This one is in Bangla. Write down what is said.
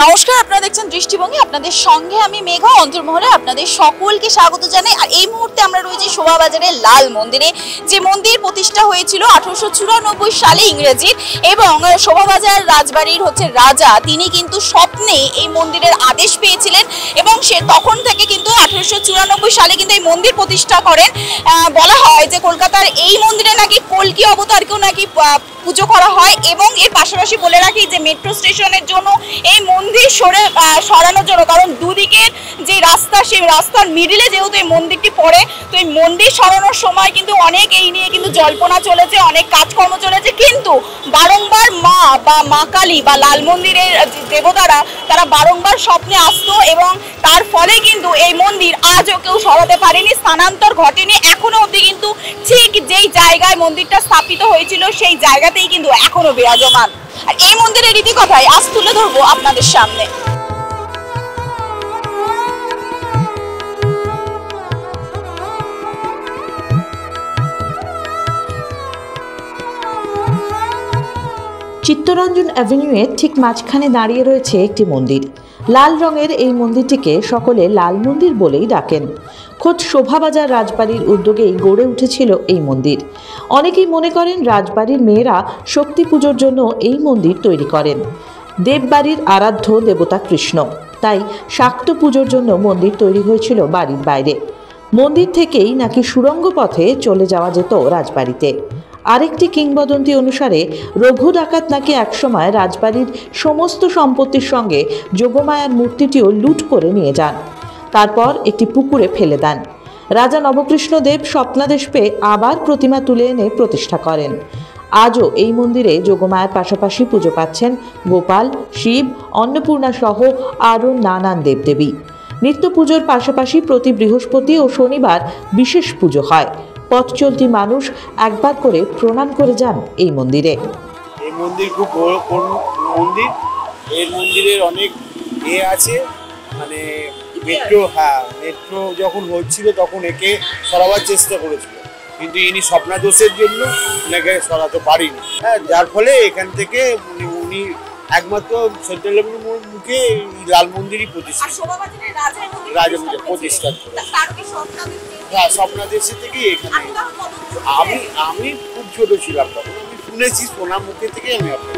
নমস্কার, আপনারা দেখছেন দৃষ্টিভঙ্গি। আপনাদের সঙ্গে আমি মেঘা। অন্তর্মহলে আপনাদের সকলকে স্বাগত জানাই। আর এই মুহূর্তে আমরা রয়েছি শোভাবাজারের লাল মন্দিরে, যে মন্দির প্রতিষ্ঠা হয়েছিল 1894 সালে ইংরেজির, এবং শোভাবাজার রাজবাড়ির রাজা, তিনি কিন্তু স্বপ্নে এই মন্দিরের আদেশ পেয়েছিলেন এবং সে তখন থেকে কিন্তু 1894 সালে কিন্তু এই মন্দির প্রতিষ্ঠা করেন। বলা হয় যে কলকাতার এই মন্দিরে নাকি কল্কি অবতারকেও নাকি পুজো করা হয়, এবং এর পাশাপাশি বলে রাখি যে মেট্রো স্টেশনের জন্য এই মন্দির সরানোর জন্য, কারণ দুদিকের যে রাস্তা, সেই রাস্তার মিডিলে যেহেতু এই মন্দিরটি পড়ে, তো এই মন্দির সরানোর সময় কিন্তু অনেক এই নিয়ে কিন্তু জল্পনা চলেছে, অনেক কাজকর্ম চলেছে, কিন্তু বারংবার মা কালী বা লাল মন্দিরের দেবতারা তারা বারংবার স্বপ্নে আসতো, এবং তার ফলে কিন্তু এই মন্দির আজও কেউ সরাতে পারেনি, স্থানান্তর ঘটেনি। এখনো অবধি কিন্তু ঠিক যেই জায়গায় মন্দিরটা স্থাপিত হয়েছিল সেই জায়গাতেই কিন্তু এখনো বিরাজমান। আর এই মন্দিরের রীতিকথায় আজ তুলে ধরবো আপনাদের সামনে। চিত্তরঞ্জন অ্যাভিনিউয়ের ঠিক মাঝখানে দাঁড়িয়ে রয়েছে একটি মন্দির। লাল রঙের এই মন্দিরটিকে সকলে লাল মন্দির বলেই ডাকেন। খোদ শোভাবাজার রাজবাড়ির উদ্যোগেই গড়ে উঠেছিল এই মন্দির। অনেকেই মনে করেন রাজবাড়ির মেয়েরা শক্তি পুজোর জন্য এই মন্দির তৈরি করেন। দেববাড়ির আরাধ্য দেবতা কৃষ্ণ, তাই শাক্ত পুজোর জন্য মন্দির তৈরি হয়েছিল বাড়ির বাইরে। মন্দির থেকেই নাকি সুড়ঙ্গ পথে চলে যাওয়া যেত রাজবাড়িতে। আরেকটি কিংবদন্তি অনুসারে রঘু ডাকাত নাকি একসময় রাজবাড়ির সমস্ত সম্পত্তির সঙ্গে যোগমায়ার মূর্তিটিও লুট করে নিয়ে যান, তারপর একটি পুকুরে ফেলে দেন। রাজা নবকৃষ্ণদেব স্বপ্নাদেশ পেয়ে আবার প্রতিমা তুলে এনে প্রতিষ্ঠা করেন। আজও এই মন্দিরে যোগমায়ার পাশাপাশি পুজো পাচ্ছেন গোপাল, শিব, অন্নপূর্ণা সহ আরও নানান দেবদেবী। নিত্য পুজোর পাশাপাশি প্রতি বৃহস্পতি ও শনিবার বিশেষ পুজো হয়। পথ চলতি মানুষ একবার করে প্রণাম করে যান এই মন্দিরে। এই মন্দির খুব বড় মন্দির। এই মন্দিরের অনেক আছে, মানে মেট্রো যখন হচ্ছিল তখন একে সরাবার চেষ্টা করেছিল, কিন্তু ইনি স্বপ্নাদোষের জন্য এনাকে সরাতে পারিনি। যার ফলে এখান থেকে উনি একমাত্র সেন্ট্রাল মুখে লাল মন্দিরই প্রতিষ্ঠা স্বপ্নাদেশে থেকে এখানে। আমি খুব ছোট ছিলাম তখন, আমি শুনেছি সোনা মুখে থেকে আমি আপনার